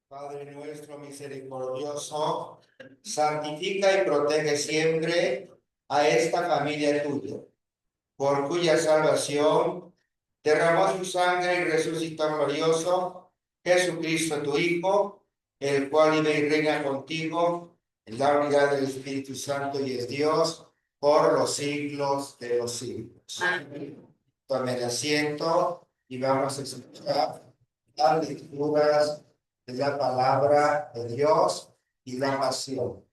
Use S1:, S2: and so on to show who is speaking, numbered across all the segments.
S1: Padre nuestro misericordioso, santifica y protege siempre a esta familia tuya, por cuya salvación derramó su sangre y resucitó glorioso Jesucristo tu Hijo, el cual vive y reina contigo en la unidad del Espíritu Santo y es Dios por los siglos de los siglos. Amén. Tomen asiento y vamos a escuchar las lecturas de la palabra de Dios y la pasión.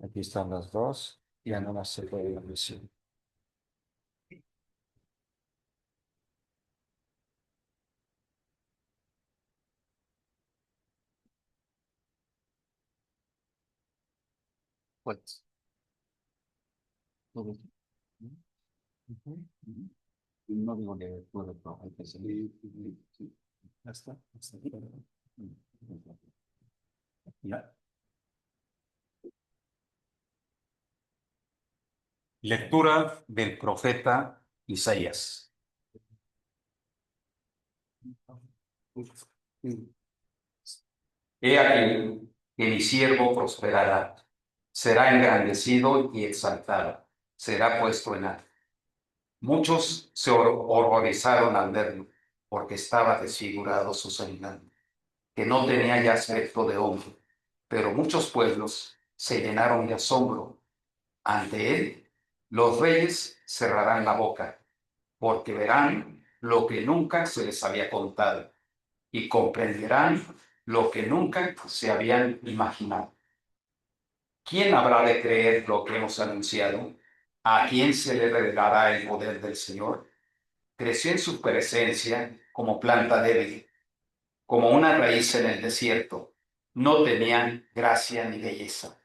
S2: Aquí están las dos, ya no más se puede decir. Pues, todo. Ujú, ujú. No digo de todo, pero hay que seguir. Sí. Ya está. Ya está. Ya. Lectura del profeta Isaías. He aquí que mi siervo prosperará, será engrandecido y exaltado, será puesto en alto. Muchos se horrorizaron al verlo, porque estaba desfigurado su semblante, que no tenía ya aspecto de hombre. Pero muchos pueblos se llenaron de asombro. Ante él, los reyes cerrarán la boca, porque verán lo que nunca se les había contado y comprenderán lo que nunca se habían imaginado. ¿Quién habrá de creer lo que hemos anunciado? ¿A quién se le revelará el poder del Señor? Creció en su presencia como planta débil, como una raíz en el desierto. No tenía gracia ni belleza.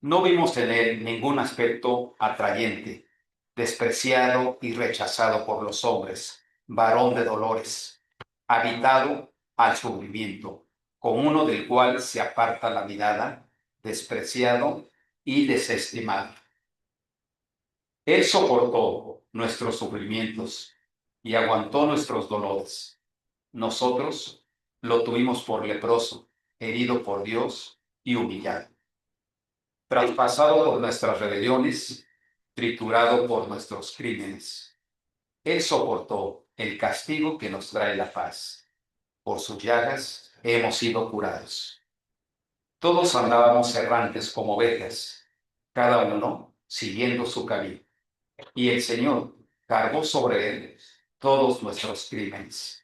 S2: No vimos en él ningún aspecto atrayente, despreciado y rechazado por los hombres, varón de dolores, habitado al sufrimiento, con uno del cual se aparta la mirada, despreciado y desestimado. Él soportó nuestros sufrimientos y aguantó nuestros dolores. Nosotros lo tuvimos por leproso, herido por Dios y humillado, traspasado por nuestras rebeliones, triturado por nuestros crímenes. Él soportó el castigo que nos trae la paz. Por sus llagas hemos sido curados. Todos andábamos errantes como ovejas, cada uno siguiendo su camino. Y el Señor cargó sobre él todos nuestros crímenes.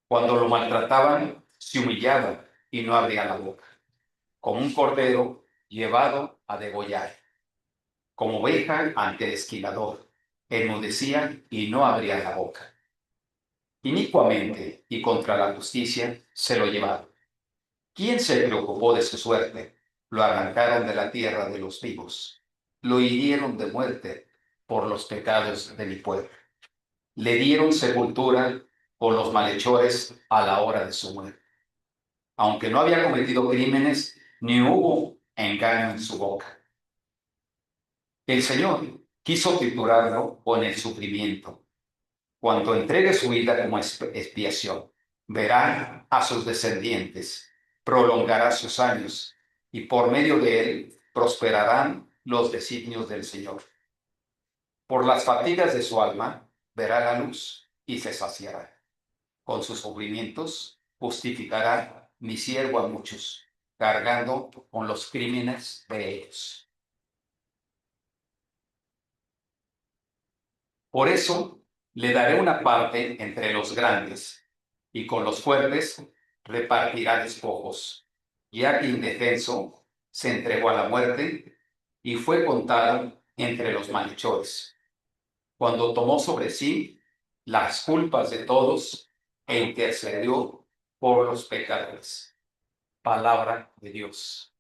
S2: Cuando lo maltrataban, se humillaba y no abría la boca, como un cordero llevado a degollar, como oveja ante el esquilador, enmudecía y no abría la boca. Inicuamente y contra la justicia se lo llevaron. ¿Quién se preocupó de su suerte? Lo arrancaron de la tierra de los vivos. Lo hirieron de muerte por los pecados de mi pueblo. Le dieron sepultura con los malhechores a la hora de su muerte. Aunque no había cometido crímenes, ni hubo engaño en su boca. El Señor quiso triturarlo con el sufrimiento. Cuando entregue su vida como expiación, verá a sus descendientes, prolongará sus años y por medio de él prosperarán los designios del Señor. Por las fatigas de su alma verá la luz y se saciará. Con sus sufrimientos justificará mi siervo a muchos, cargando con los crímenes de ellos. Por eso le daré una parte entre los grandes, y con los fuertes repartirá despojos, ya que indefenso se entregó a la muerte y fue contado entre los malhechores, cuando tomó sobre sí las culpas de todos e intercedió por los pecadores. Palabra de Dios.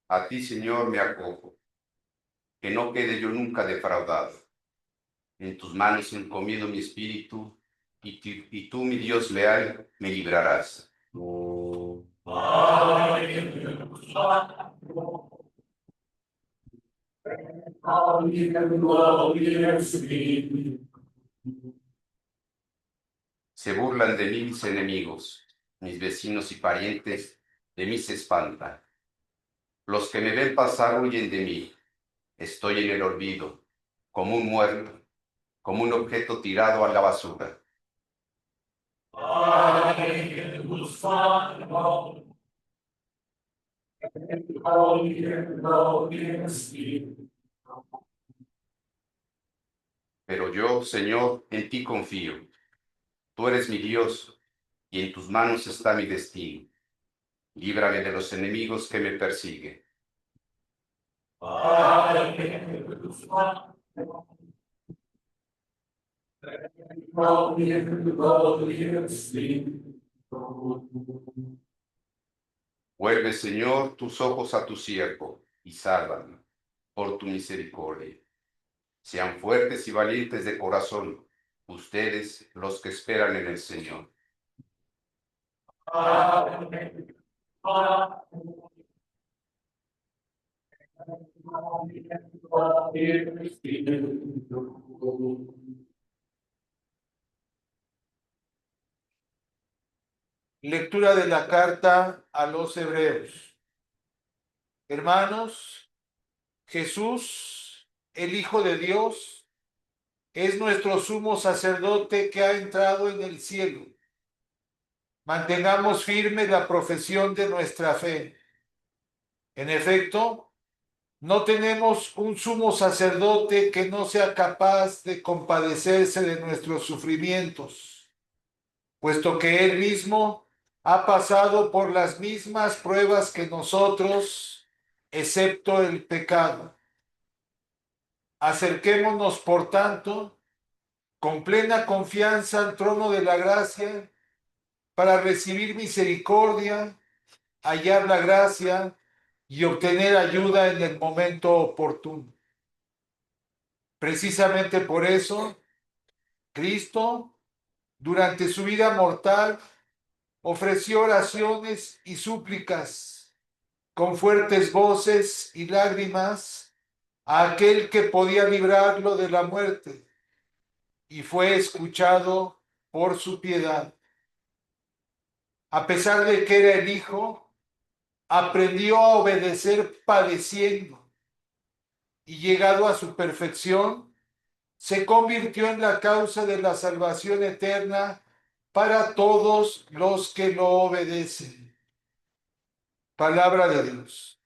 S2: A ti, Señor, me acojo, que no quede yo nunca defraudado. En tus manos encomiendo mi espíritu, y tú, mi Dios leal, me librarás. Se burlan de mí mis enemigos, mis vecinos y parientes de mí se espantan. Los que me ven pasar huyen de mí. Estoy en el olvido, como un muerto, como un objeto tirado a la basura. Pero yo, Señor, en ti confío. Tú eres mi Dios, y en tus manos está mi destino. Líbrame de los enemigos que me persiguen. Vuelve, Señor, tus ojos a tu siervo, y sálvame, por tu misericordia. Sean fuertes y valientes de corazón, ustedes los que esperan en el Señor.
S3: Lectura de la carta a los Hebreos. Hermanos, Jesús, el Hijo de Dios, es nuestro sumo sacerdote que ha entrado en el cielo. Mantengamos firme la profesión de nuestra fe. En efecto, no tenemos un sumo sacerdote que no sea capaz de compadecerse de nuestros sufrimientos, puesto que Él mismo ha pasado por las mismas pruebas que nosotros, excepto el pecado. Acerquémonos, por tanto, con plena confianza al trono de la gracia para recibir misericordia, hallar la gracia y obtener ayuda en el momento oportuno. Precisamente por eso, Cristo, durante su vida mortal, ofreció oraciones y súplicas con fuertes voces y lágrimas a aquel que podía librarlo de la muerte, y fue escuchado por su piedad. A pesar de que era el Hijo, aprendió a obedecer padeciendo, y llegado a su perfección, se convirtió en la causa de la salvación eterna para todos los que lo obedecen. Palabra de Dios.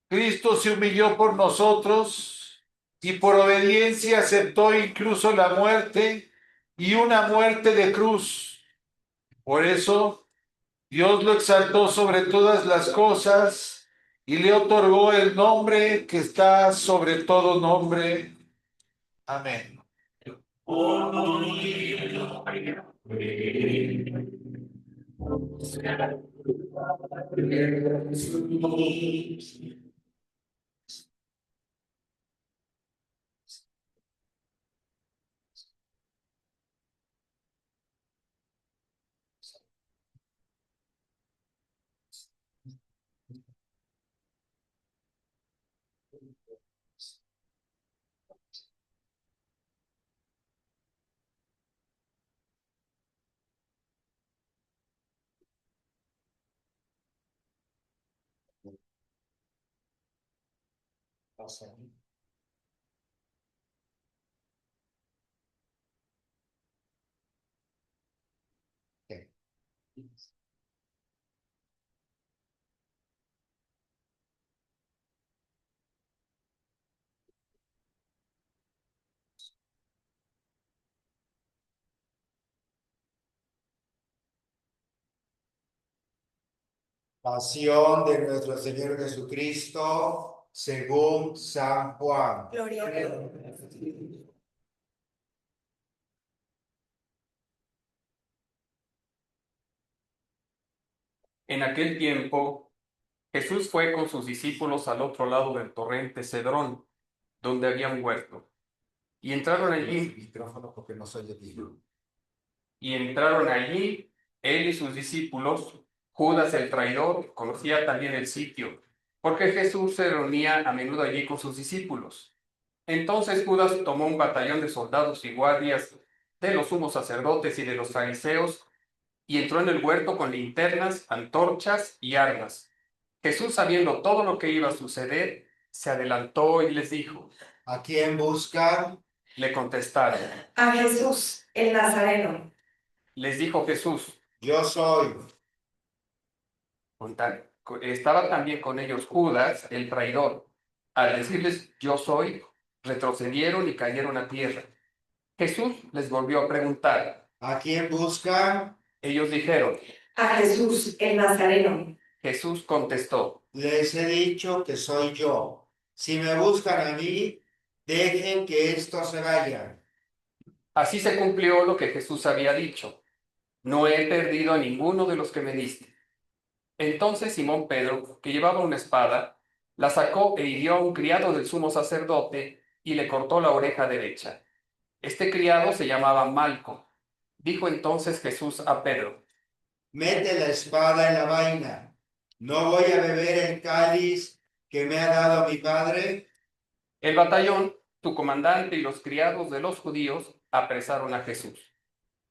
S3: Cristo se humilló por nosotros y por obediencia aceptó incluso la muerte, y una muerte de cruz. Por eso Dios lo exaltó sobre todas las cosas y le otorgó el nombre que está sobre todo nombre. Amén.
S1: Pasión de nuestro Señor Jesucristo, según San Juan.
S4: Gloria a Dios.
S5: En aquel tiempo, Jesús fue con sus discípulos al otro lado del torrente Cedrón, donde había un huerto. Y entraron allí,
S3: Micrófono porque no soy de
S5: él y sus discípulos. Judas el traidor conocía también el sitio, porque Jesús se reunía a menudo allí con sus discípulos. Entonces Judas tomó un batallón de soldados y guardias de los sumos sacerdotes y de los fariseos, y entró en el huerto con linternas, antorchas y armas. Jesús, sabiendo todo lo que iba a suceder, se adelantó y les dijo.
S1: ¿A quién buscan?
S5: Le contestaron.
S4: A Jesús, el Nazareno.
S5: Les dijo Jesús.
S1: Yo soy.
S5: Estaba también con ellos Judas, el traidor. Al decirles yo soy, retrocedieron y cayeron a tierra. Jesús les volvió a preguntar.
S1: ¿A quién buscan?
S5: Ellos dijeron.
S4: A Jesús, el Nazareno.
S5: Jesús contestó.
S1: Les he dicho que soy yo. Si me buscan a mí, dejen que estos se vayan.
S5: Así se cumplió lo que Jesús había dicho. No he perdido a ninguno de los que me diste. Entonces Simón Pedro, que llevaba una espada, la sacó e hirió a un criado del sumo sacerdote y le cortó la oreja derecha. Este criado se llamaba Malco. Dijo entonces Jesús a Pedro.
S1: Mete la espada en la vaina. ¿No voy a beber el cáliz que me ha dado mi padre?
S5: El batallón, su comandante y los criados de los judíos apresaron a Jesús.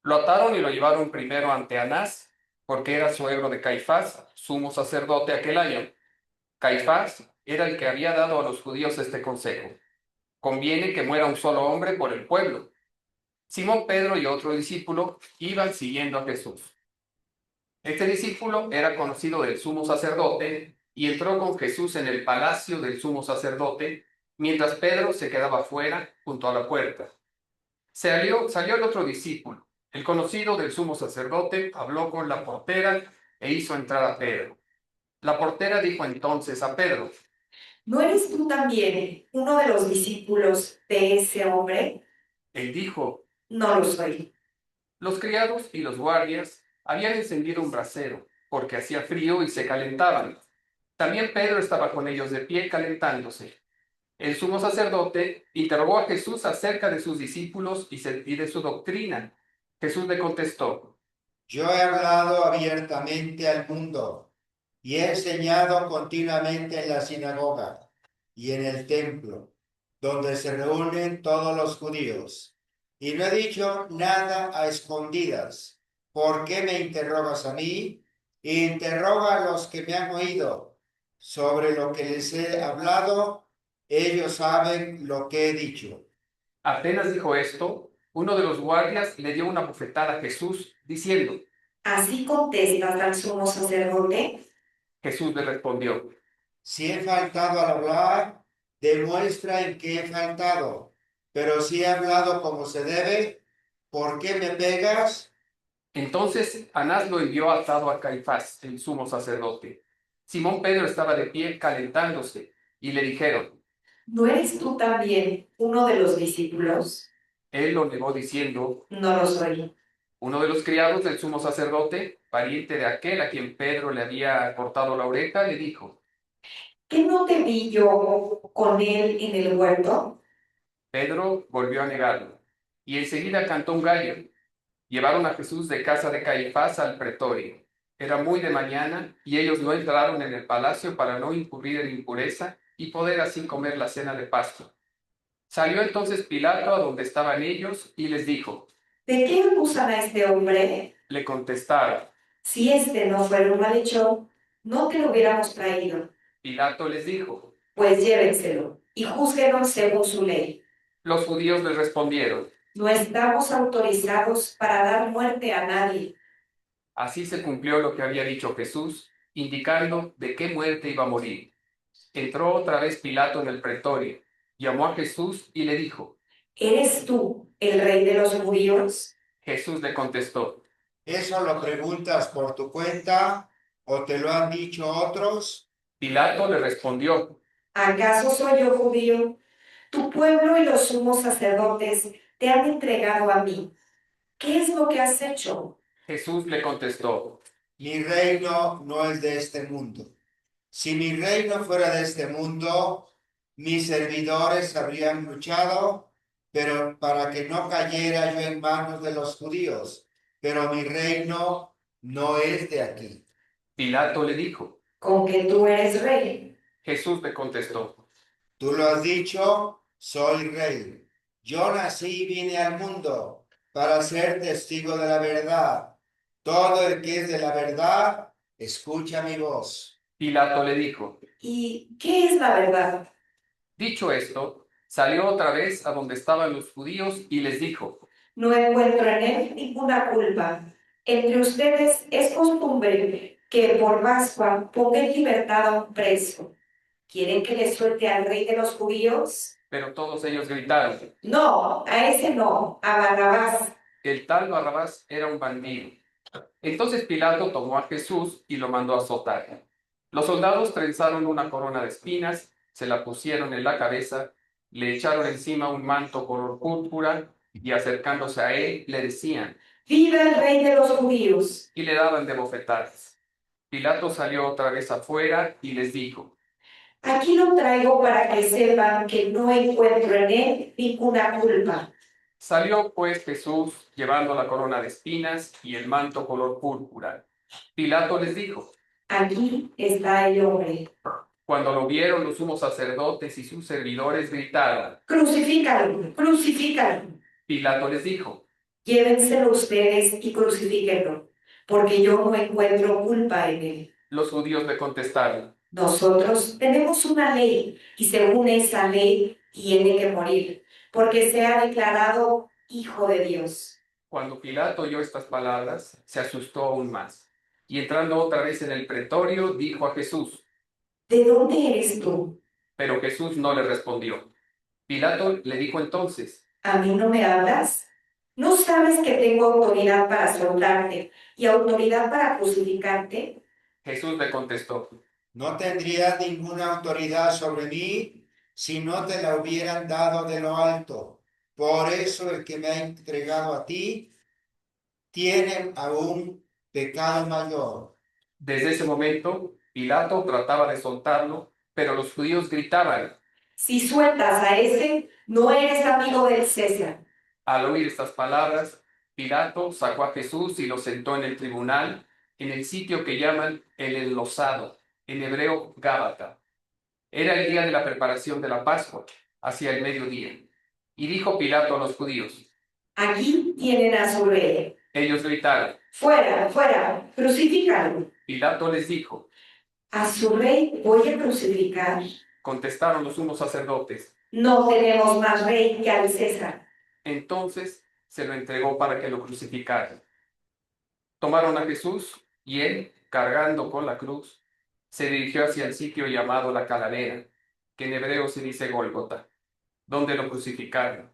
S5: Lo ataron y lo llevaron primero ante Anás, porque era suegro de Caifás, sumo sacerdote aquel año. Caifás era el que había dado a los judíos este consejo. Conviene que muera un solo hombre por el pueblo. Simón Pedro y otro discípulo iban siguiendo a Jesús. Este discípulo era conocido del sumo sacerdote y entró con Jesús en el palacio del sumo sacerdote, mientras Pedro se quedaba fuera junto a la puerta. Salió el otro discípulo, el conocido del sumo sacerdote, habló con la portera e hizo entrar a Pedro. La portera dijo entonces a Pedro.
S4: ¿No eres tú también uno de los discípulos de ese hombre?
S5: Él dijo.
S4: No lo soy.
S5: Los criados y los guardias habían encendido un brasero, porque hacía frío y se calentaban. También Pedro estaba con ellos de pie calentándose. El sumo sacerdote interrogó a Jesús acerca de sus discípulos y de su doctrina. Jesús le contestó.
S1: Yo he hablado abiertamente al mundo y he enseñado continuamente en la sinagoga y en el templo, donde se reúnen todos los judíos. Y no he dicho nada a escondidas. ¿Por qué me interrogas a mí? Interroga a los que me han oído. Sobre lo que les he hablado, ellos saben lo que he dicho.
S5: Apenas dijo esto, uno de los guardias le dio una bofetada a Jesús, diciendo.
S4: ¿Así contestas al sumo sacerdote?
S5: Jesús le respondió.
S1: Si he faltado al hablar, demuestra en qué he faltado. Pero si he hablado como se debe, ¿por qué me pegas?
S5: Entonces Anás lo envió atado a Caifás, el sumo sacerdote. Simón Pedro estaba de pie calentándose, y le dijeron.
S4: ¿No eres tú también uno de los discípulos?
S5: Él lo negó diciendo.
S4: No lo soy.
S5: Uno de los criados del sumo sacerdote, pariente de aquel a quien Pedro le había cortado la oreja, le dijo.
S4: ¿Qué no te vi yo con él en el huerto?
S5: Pedro volvió a negarlo, y enseguida cantó un gallo. Llevaron a Jesús de casa de Caifás al pretorio. Era muy de mañana, y ellos no entraron en el palacio para no incurrir en impureza y poder así comer la cena de Pascua. Salió entonces Pilato a donde estaban ellos y les dijo.
S4: ¿De qué acusan a este hombre?
S5: Le contestaron.
S4: Si este no fuera un malhechor, no te lo hubiéramos traído.
S5: Pilato les dijo.
S4: Pues llévenselo y júzguenlo según su ley.
S5: Los judíos les respondieron.
S4: No estamos autorizados para dar muerte a nadie.
S5: Así se cumplió lo que había dicho Jesús, indicando de qué muerte iba a morir. Entró otra vez Pilato en el pretorio, llamó a Jesús y le dijo.
S4: ¿Eres tú el rey de los judíos?
S5: Jesús le contestó.
S1: ¿Eso lo preguntas por tu cuenta o te lo han dicho otros?
S5: Pilato le respondió:
S4: ¿Acaso soy yo judío? Tu pueblo y los sumos sacerdotes te han entregado a mí. ¿Qué es lo que has hecho?
S5: Jesús le contestó:
S1: Mi reino no es de este mundo. Si mi reino fuera de este mundo, mis servidores habrían luchado, pero para que no cayera yo en manos de los judíos. Pero mi reino no es de aquí.
S5: Pilato le dijo.
S4: ¿Con que tú eres rey?
S5: Jesús le contestó:
S1: Tú lo has dicho, soy rey. Yo nací y vine al mundo para ser testigo de la verdad. Todo el que es de la verdad, escucha mi voz.
S5: Pilato le dijo.
S4: ¿Y qué es la verdad?
S5: Dicho esto, salió otra vez a donde estaban los judíos y les dijo:
S4: No encuentro en él ninguna culpa. Entre ustedes es costumbre que por Pascua ponga en libertad a un preso. ¿Quieren que le suelte al rey de los judíos?
S5: Pero todos ellos gritaron.
S4: No, a ese no, a Barrabás.
S5: El tal Barrabás era un bandido. Entonces Pilato tomó a Jesús y lo mandó a azotar. Los soldados trenzaron una corona de espinas, se la pusieron en la cabeza, le echaron encima un manto color púrpura y acercándose a él le decían:
S4: ¡Viva el rey de los judíos!
S5: y le daban de bofetadas. Pilato salió otra vez afuera y les dijo:
S4: Aquí lo traigo para que sepan que no encuentro en él ninguna culpa.
S5: Salió pues Jesús llevando la corona de espinas y el manto color púrpura. Pilato les dijo.
S4: Aquí está el hombre.
S5: Cuando lo vieron los sumos sacerdotes y sus servidores gritaron.
S4: Crucifícalo, crucifícalo.
S5: Pilato les dijo.
S4: Llévenselo ustedes y crucifíquenlo, porque yo no encuentro culpa en él.
S5: Los judíos le contestaron.
S4: Nosotros tenemos una ley y según esa ley tiene que morir, porque se ha declarado hijo de Dios.
S5: Cuando Pilato oyó estas palabras, se asustó aún más. Y entrando otra vez en el pretorio, dijo a Jesús.
S4: ¿De dónde eres tú?
S5: Pero Jesús no le respondió. Pilato le dijo entonces.
S4: ¿A mí no me hablas? ¿No sabes que tengo autoridad para soltarte y autoridad para crucificarte?
S5: Jesús le contestó.
S1: No tendrías ninguna autoridad sobre mí si no te la hubieran dado de lo alto. Por eso el que me ha entregado a ti tiene aún pecado mayor.
S5: Desde ese momento, Pilato trataba de soltarlo, pero los judíos gritaban.
S4: Si sueltas a ese, no eres amigo del César.
S5: Al oír estas palabras, Pilato sacó a Jesús y lo sentó en el tribunal, en el sitio que llaman el enlosado, en hebreo Gábata. Era el día de la preparación de la Pascua, hacia el mediodía. Y dijo Pilato a los judíos.
S4: Aquí tienen a su rey.
S5: Ellos gritaron.
S4: Fuera, fuera, crucifícalo.
S5: Pilato les dijo.
S4: ¿A su rey voy a crucificar?
S5: Contestaron los sumos sacerdotes.
S4: No tenemos más rey que al César.
S5: Entonces se lo entregó para que lo crucificaran. Tomaron a Jesús y él, cargando con la cruz, se dirigió hacia el sitio llamado la Calavera, que en hebreo se dice Gólgota, donde lo crucificaron,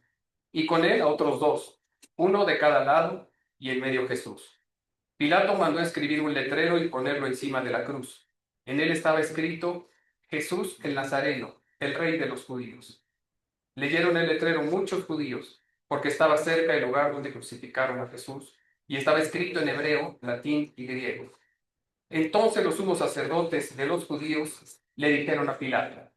S5: y con él a otros dos, uno de cada lado y en medio Jesús. Pilato mandó escribir un letrero y ponerlo encima de la cruz. En él estaba escrito: Jesús el Nazareno, el rey de los judíos. Leyeron el letrero muchos judíos, porque estaba cerca el lugar donde crucificaron a Jesús, y estaba escrito en hebreo, latín y griego. Entonces los sumos sacerdotes de los judíos le dijeron a Pilato.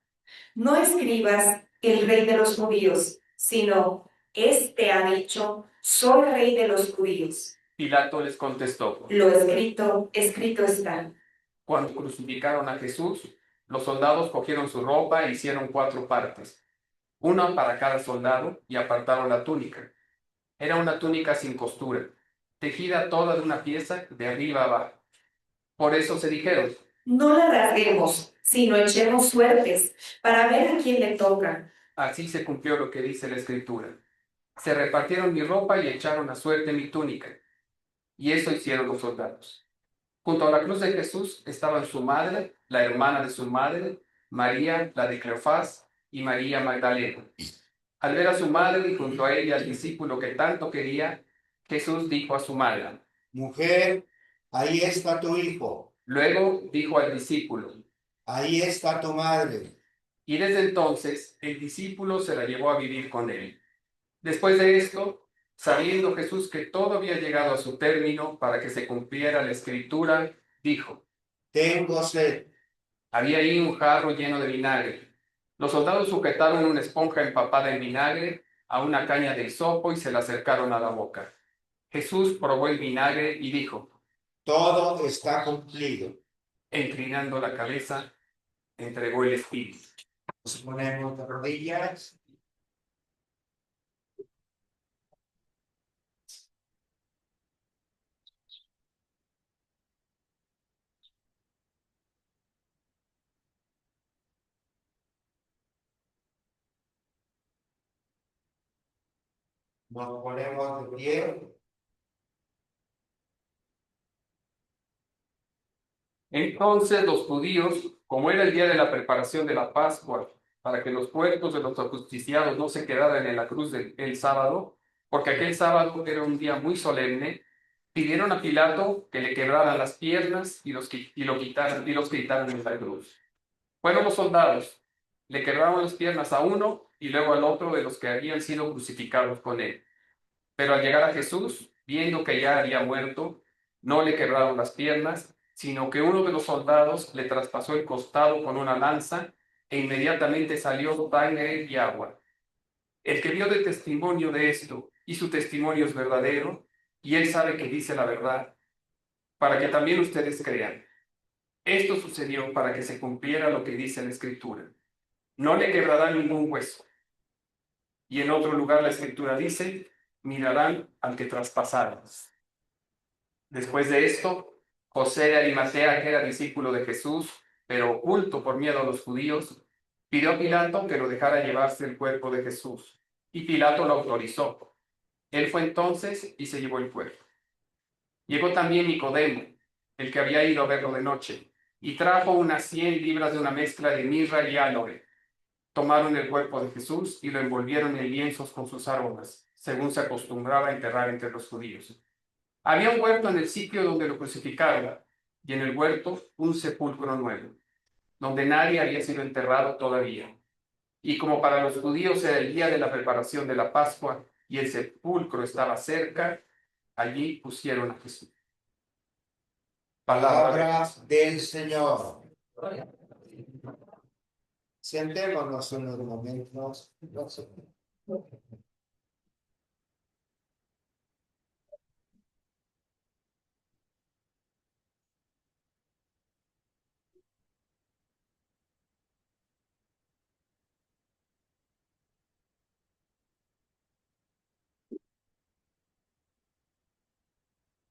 S4: No escribas el rey de los judíos, sino este ha dicho, soy rey de los judíos.
S5: Pilato les contestó.
S4: Lo escrito, escrito está.
S5: Cuando crucificaron a Jesús, los soldados cogieron su ropa e hicieron 4 partes, una para cada soldado, y apartaron la túnica. Era una túnica sin costura, tejida toda de una pieza de arriba a abajo. Por eso se dijeron.
S4: No la rasguemos, sino echemos suertes para ver a quién le toca.
S5: Así se cumplió lo que dice la Escritura. Se repartieron mi ropa y echaron a suerte mi túnica. Y eso hicieron los soldados. Junto a la cruz de Jesús estaban su madre, la hermana de su madre, María, la de Cleofás, y María Magdalena. Al ver a su madre y junto a ella al discípulo que tanto quería, Jesús dijo a su madre.
S1: Mujer, ahí está tu hijo.
S5: Luego dijo al discípulo,
S1: ahí está tu madre.
S5: y desde entonces el discípulo se la llevó a vivir con él. Después de esto, sabiendo Jesús que todo había llegado a su término para que se cumpliera la escritura, dijo,
S1: Tengo sed.
S5: había ahí un jarro lleno de vinagre. Los soldados sujetaron una esponja empapada en vinagre a una caña de hisopo y se la acercaron a la boca. Jesús probó el vinagre y dijo,
S1: Todo está cumplido.
S5: e inclinando la cabeza, entregó el espíritu.
S1: Nos ponemos de rodillas. Nos ponemos de pie.
S5: Entonces los judíos, como era el día de la preparación de la Pascua, para que los cuerpos de los ajusticiados no se quedaran en la cruz el sábado, porque aquel sábado era un día muy solemne, pidieron a Pilato que le quebraran las piernas y los quitaran de la cruz. Fueron los soldados, le quebraron las piernas a uno y luego al otro de los que habían sido crucificados con él. Pero al llegar a Jesús, viendo que ya había muerto, no le quebraron las piernas, sino que uno de los soldados le traspasó el costado con una lanza e inmediatamente salió sangre y agua. El que dio de testimonio de esto, y su testimonio es verdadero, y él sabe que dice la verdad, para que también ustedes crean. Esto sucedió para que se cumpliera lo que dice la Escritura. No le quebrará ningún hueso. Y en otro lugar la Escritura dice, mirarán al que traspasaron. Después de esto, José de Arimatea, que era discípulo de Jesús, pero oculto por miedo a los judíos, pidió a Pilato que lo dejara llevarse el cuerpo de Jesús. Y Pilato lo autorizó. Él fue entonces y se llevó el cuerpo. Llegó también Nicodemo, el que había ido a verlo de noche, y trajo unas 100 libras de una mezcla de mirra y áloe. Tomaron el cuerpo de Jesús y lo envolvieron en lienzos con sus aromas, según se acostumbraba a enterrar entre los judíos. Había un huerto en el sitio donde lo crucificaron, y en el huerto un sepulcro nuevo, donde nadie había sido enterrado todavía. Y como para los judíos era el día de la preparación de la Pascua y el sepulcro estaba cerca, allí pusieron a Jesús.
S1: Palabra del Señor. Sentémonos unos momentos.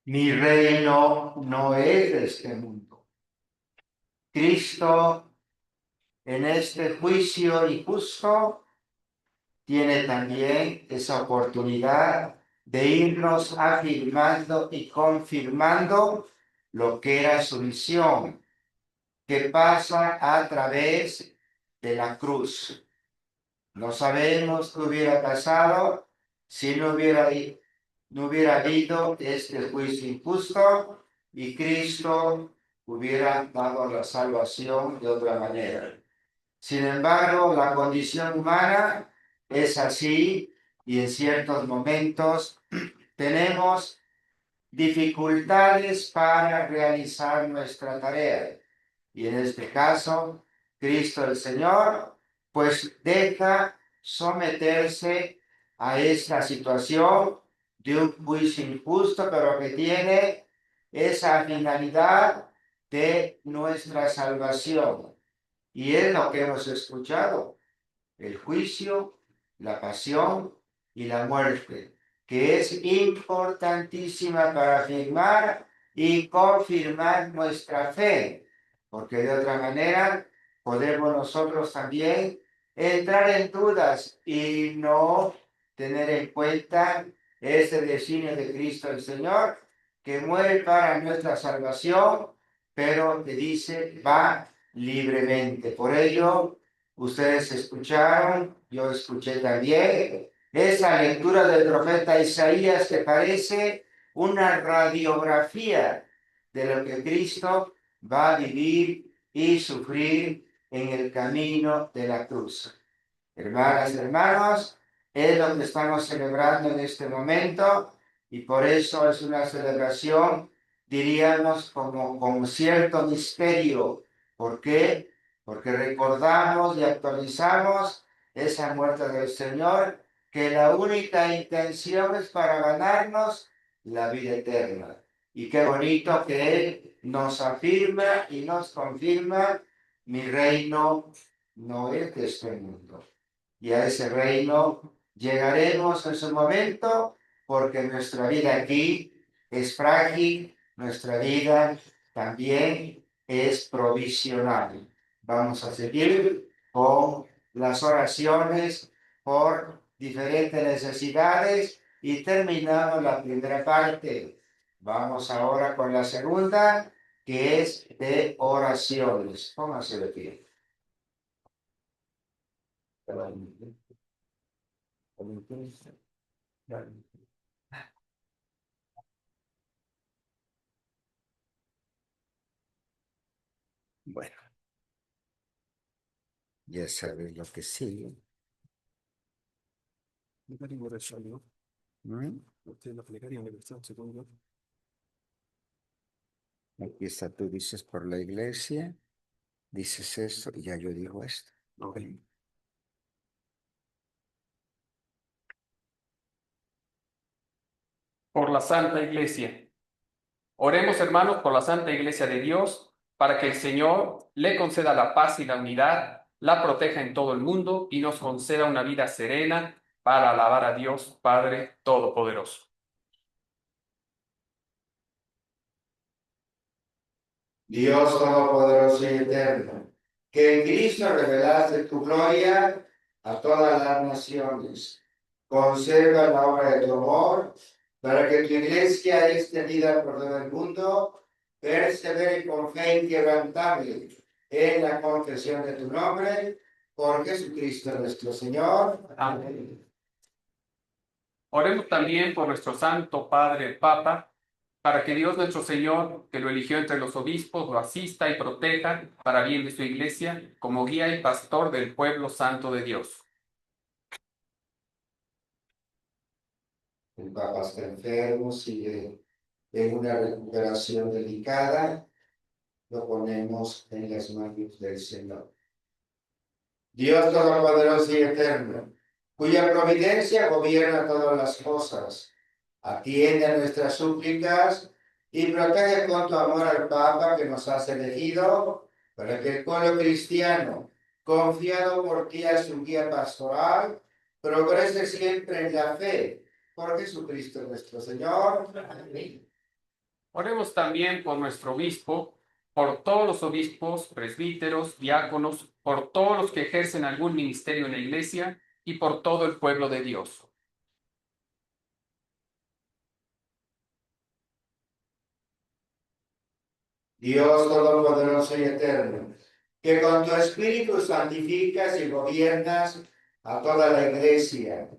S1: Mi reino no es de este mundo. Cristo, en este juicio injusto, tiene también esa oportunidad de irnos afirmando y confirmando lo que era su misión, que pasa a través de la cruz. No sabemos qué hubiera pasado si no hubiera habido este juicio injusto y Cristo hubiera dado la salvación de otra manera. Sin embargo, la condición humana es así y en ciertos momentos tenemos dificultades para realizar nuestra tarea. Y en este caso, Cristo el Señor, pues deja someterse a esta situación de un juicio injusto, pero que tiene esa finalidad de nuestra salvación. Y es lo que hemos escuchado, el juicio, la pasión y la muerte, que es importantísima para afirmar y confirmar nuestra fe, porque de otra manera podemos nosotros también entrar en dudas y no tener en cuenta ese designio de Cristo el Señor, que muere para nuestra salvación, pero que dice va libremente. Por ello, ustedes escucharon, yo escuché también esa lectura del profeta Isaías que parece una radiografía de lo que Cristo va a vivir y sufrir en el camino de la cruz. Hermanas y hermanos, es lo que estamos celebrando en este momento y por eso es una celebración, diríamos, como con cierto misterio. ¿Por qué? Porque recordamos y actualizamos esa muerte del Señor, que la única intención es para ganarnos la vida eterna. Y qué bonito que Él nos afirma y nos confirma: mi reino no es de este mundo. Y a ese reino llegaremos en su momento, porque nuestra vida aquí es frágil, nuestra vida también es provisional. Vamos a seguir con las oraciones por diferentes necesidades y terminamos la primera parte. Vamos ahora con la segunda, que es de oraciones. Pónganse de pie. Bueno, ya sabes lo que sigue. ¿Mm? Aquí está, tú dices por la iglesia, dices esto y ya yo digo esto. Okay.
S5: Por la Santa Iglesia. Oremos, hermanos, por la Santa Iglesia de Dios, para que el Señor le conceda la paz y la unidad, la proteja en todo el mundo y nos conceda una vida serena para alabar a Dios Padre Todopoderoso.
S1: Dios Todopoderoso y Eterno, que en Cristo revelaste tu gloria a todas las naciones, conserva la obra de tu amor, para que tu iglesia extendida por todo el mundo persevere con fe inquebrantable en la confesión de tu nombre, por Jesucristo nuestro Señor.
S5: Amén. Oremos también por nuestro Santo Padre el Papa, para que Dios nuestro Señor, que lo eligió entre los obispos, lo asista y proteja para bien de su iglesia, como guía y pastor del pueblo santo de Dios.
S1: El Papa está enfermo, sigue en una recuperación delicada. Lo ponemos en las manos del Señor. Dios Todopoderoso y Eterno, cuya providencia gobierna todas las cosas, atiende a nuestras súplicas y protege con tu amor al Papa que nos has elegido, para que el pueblo cristiano, confiado por ti a su guía pastoral, progrese siempre en la fe. Por Jesucristo nuestro Señor. Amén.
S5: Oremos también por nuestro obispo, por todos los obispos, presbíteros, diáconos, por todos los que ejercen algún ministerio en la iglesia y por todo el pueblo de Dios.
S1: Dios Todopoderoso y Eterno, que con tu Espíritu santificas y gobiernas a toda la Iglesia,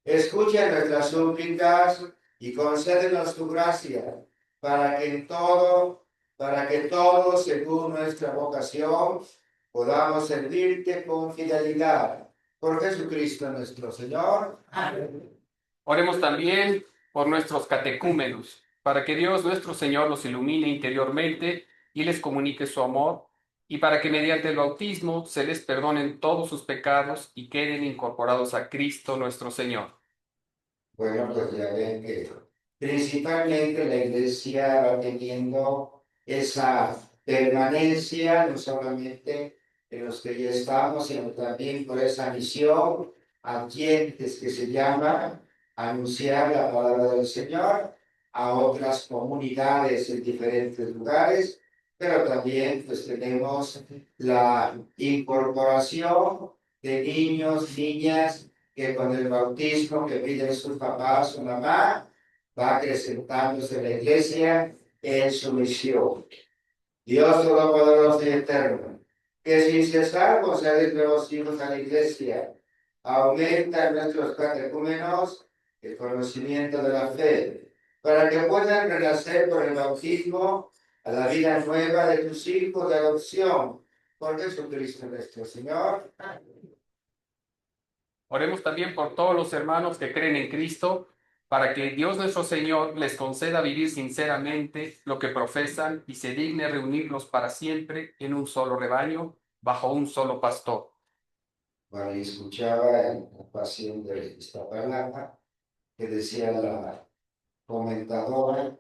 S1: escucha nuestras súplicas y concédenos tu gracia, para que todos, según nuestra vocación, podamos servirte con fidelidad. Por Jesucristo nuestro Señor. Amén.
S5: Oremos también por nuestros catecúmenos, para que Dios nuestro Señor los ilumine interiormente y les comunique su amor, y para que mediante el bautismo se les perdonen todos sus pecados y queden incorporados a Cristo nuestro Señor.
S1: Bueno, pues ya ven que principalmente la Iglesia va teniendo esa permanencia, no solamente en los que ya estamos, sino también por esa misión ardientes que se llama anunciar la palabra del Señor a otras comunidades en diferentes lugares, pero también pues tenemos la incorporación de niños, niñas, que con el bautismo que piden sus papás o mamá, va acrecentándose la iglesia en su misión. Dios Todopoderoso y Eterno, que sin cesar concedes nuevos hijos a la iglesia, aumenta en nuestros catecúmenos el conocimiento de la fe, para que puedan renacer por el bautismo a la vida nueva de tus hijos de adopción. Por Jesucristo nuestro Señor.
S5: Oremos también por todos los hermanos que creen en Cristo, para que Dios nuestro Señor les conceda vivir sinceramente lo que profesan y se digne reunirlos para siempre en un solo rebaño, bajo un solo pastor.
S1: Bueno, y escuchaba en la pasión de esta palabra que decía la comentadora,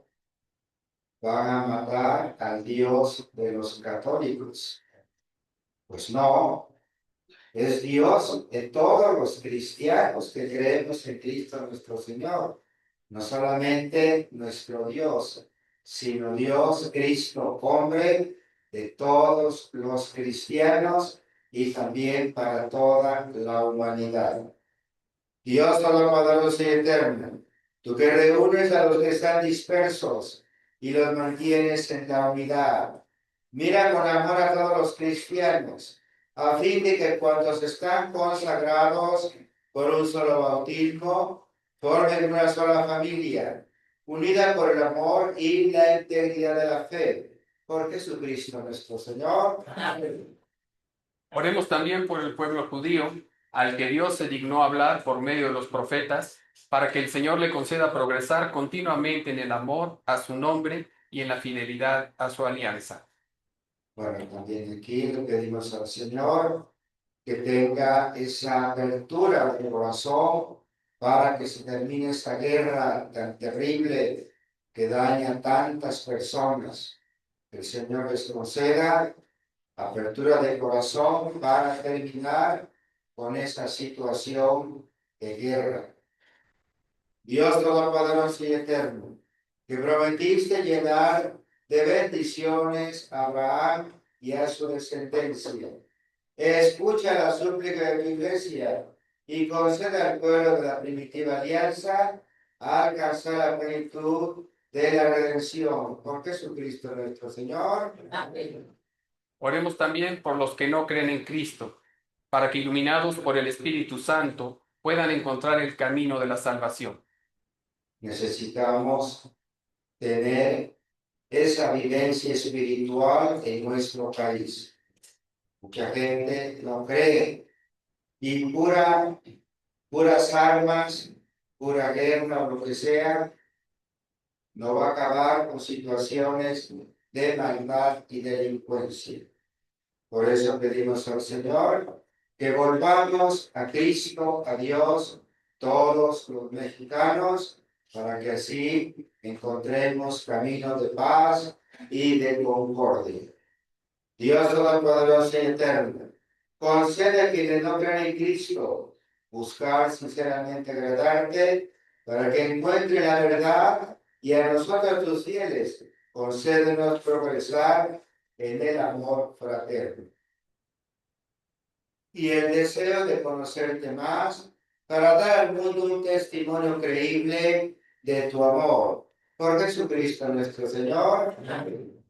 S1: van a matar al Dios de los católicos. Pues no, es Dios de todos los cristianos que creemos en Cristo nuestro Señor. No solamente nuestro Dios, sino Dios Cristo, hombre de todos los cristianos y también para toda la humanidad. Dios Todopoderoso y Eterno, tú que reúnes a los que están dispersos y los mantienes en la unidad, mira con amor a todos los cristianos, a fin de que cuantos están consagrados por un solo bautismo, formen una sola familia, unida por el amor y la integridad de la fe. Por Jesucristo nuestro Señor. Amén.
S5: Oremos también por el pueblo judío, al que Dios se dignó hablar por medio de los profetas, para que el Señor le conceda progresar continuamente en el amor a su nombre y en la fidelidad a su alianza.
S1: Bueno, también aquí le pedimos al Señor que tenga esa apertura de corazón para que se termine esta guerra tan terrible que daña a tantas personas. Que el Señor les conceda apertura de corazón para terminar con esta situación de guerra. Dios Todopoderoso y Eterno, que prometiste llenar de bendiciones a Abraham y a su descendencia. Escucha la súplica de tu iglesia y concede al pueblo de la primitiva alianza a alcanzar la plenitud de la redención. Por Jesucristo nuestro Señor. Amén.
S5: Oremos también por los que no creen en Cristo, para que iluminados por el Espíritu Santo puedan encontrar el camino de la salvación.
S1: Necesitamos tener esa vivencia espiritual en nuestro país. Mucha gente no cree y puras armas, pura guerra o lo que sea, no va a acabar con situaciones de maldad y delincuencia. Por eso pedimos al Señor que volvamos a Cristo, a Dios, todos los mexicanos, para que así encontremos caminos de paz y de concordia. Dios Todopoderoso y Eterno, concede a quienes no creen en Cristo buscar sinceramente agradarte, para que encuentren la verdad, y a nosotros tus fieles, concédenos progresar en el amor fraterno y el deseo de conocerte más, para dar al mundo un testimonio creíble de tu amor. Por Jesucristo nuestro Señor. Amén.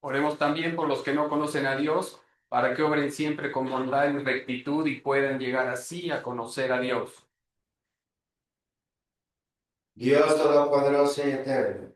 S5: Oremos también por los que no conocen a Dios, para que obren siempre con bondad y rectitud y puedan llegar así a conocer a Dios.
S1: Dios Todopoderoso y Eterno,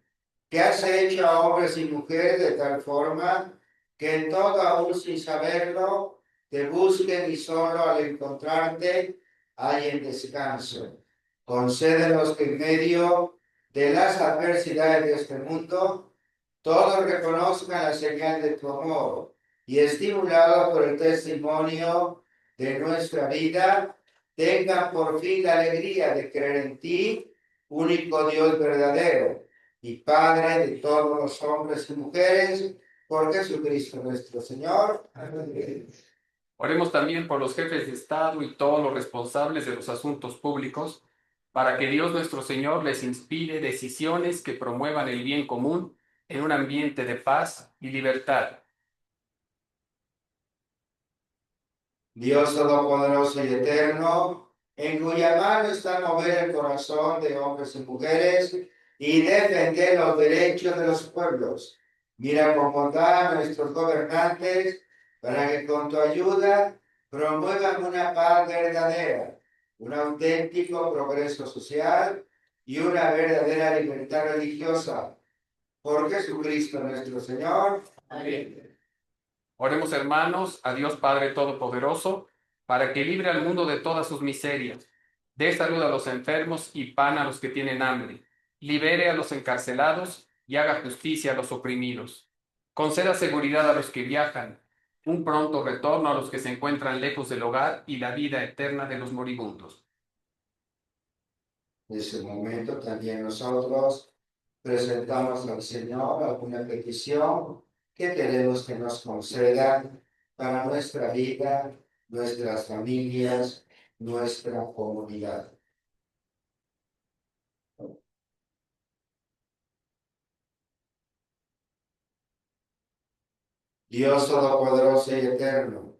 S1: que has hecho a hombres y mujeres de tal forma que en todo, aún sin saberlo, te busquen y solo al encontrarte hallen descanso. Concédenos que en medio de las adversidades de este mundo, todos reconozcan la señal de tu amor y, estimulados por el testimonio de nuestra vida, tengan por fin la alegría de creer en ti, único Dios verdadero y Padre de todos los hombres y mujeres, por Jesucristo nuestro Señor. Amén.
S5: Oremos también por los jefes de Estado y todos los responsables de los asuntos públicos, para que Dios nuestro Señor les inspire decisiones que promuevan el bien común en un ambiente de paz y libertad.
S1: Dios Todopoderoso y Eterno, en cuya mano está mover el corazón de hombres y mujeres y defender los derechos de los pueblos. Mira con bondad a nuestros gobernantes, para que con tu ayuda promuevan una paz verdadera, un auténtico progreso social y una verdadera libertad religiosa, Por Jesucristo nuestro Señor.
S5: Amén. Oremos, hermanos, a Dios Padre Todopoderoso, para que libre al mundo de todas sus miserias, dé salud a los enfermos y pan a los que tienen hambre, libere a los encarcelados y haga justicia a los oprimidos. Conceda seguridad a los que viajan, un pronto retorno a los que se encuentran lejos del hogar y la vida eterna de los moribundos.
S1: En ese momento también nosotros presentamos al Señor alguna petición que queremos que nos conceda para nuestra vida, nuestras familias, nuestra comunidad. Dios Todopoderoso y Eterno,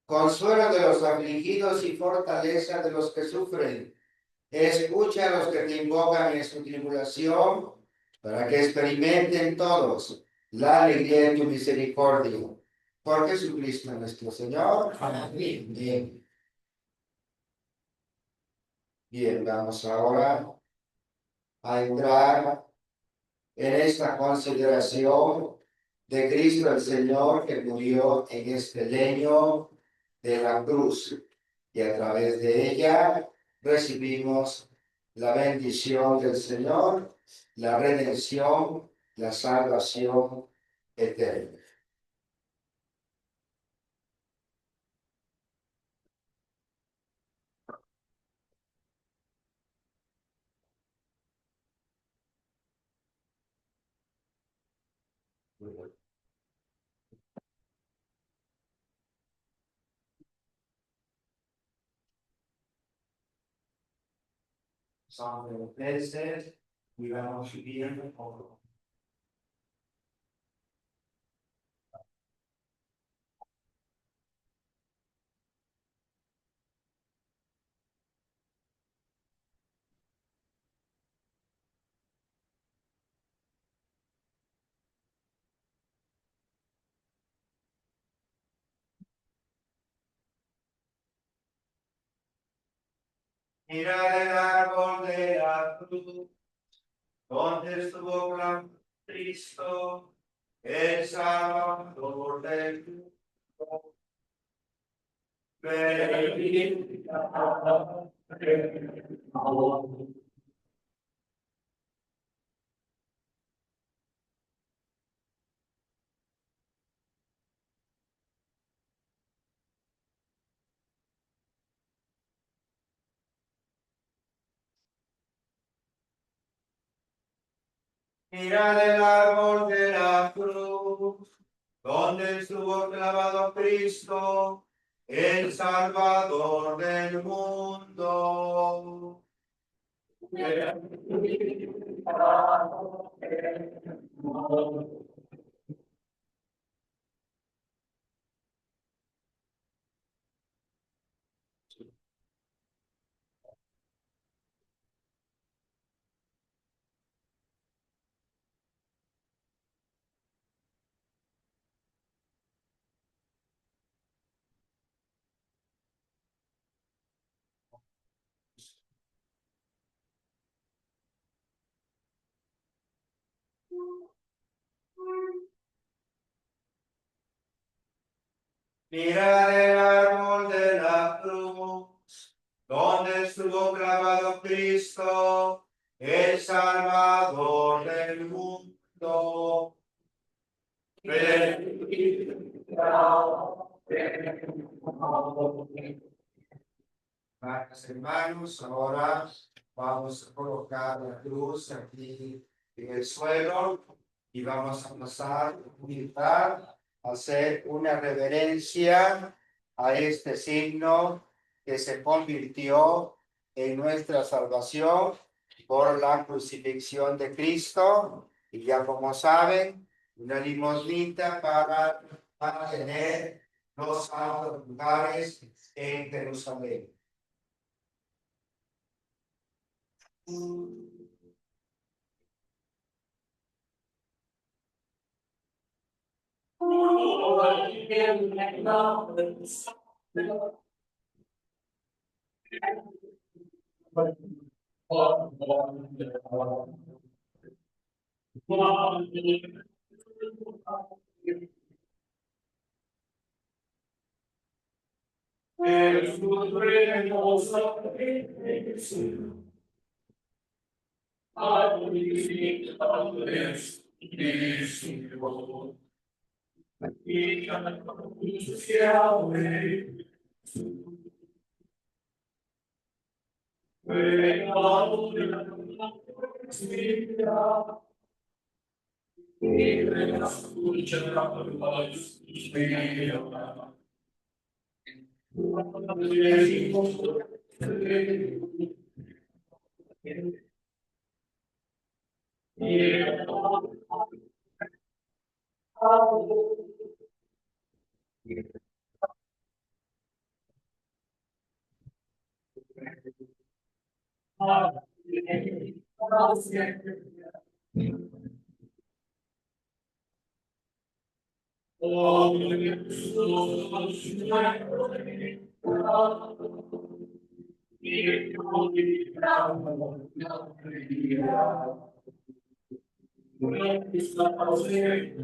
S1: consuelo de los afligidos y fortaleza de los que sufren, escucha a los que te invocan en su tribulación, para que experimenten todos la alegría de tu misericordia. Por Jesucristo nuestro Señor.
S5: Amén.
S1: Bien. Bien, vamos ahora a entrar en esta consideración de Cristo el Señor que murió en este leño de la cruz, y a través de ella recibimos la bendición del Señor, la redención, la salvación eterna. Son veces y vamos subiendo por Mira el árbol de la cruz, donde estuvo clamando Cristo, el Salvador del mundo. Mira el árbol de la cruz, donde estuvo clavado Cristo, el Salvador del mundo. Mira el árbol de la cruz, donde estuvo clavado Cristo, el Salvador del mundo. Hermanos, ahora vamos a colocar la cruz aquí en el suelo y vamos a pasar a hacer una reverencia a este signo que se convirtió en nuestra salvación por la crucifixión de Cristo. Y ya como saben, una limosnita para mantener los altos lugares en Jerusalén.
S6: El supremo sacrificio, es y anunciable, pecado de la justicia, y de la escucha de la justicia.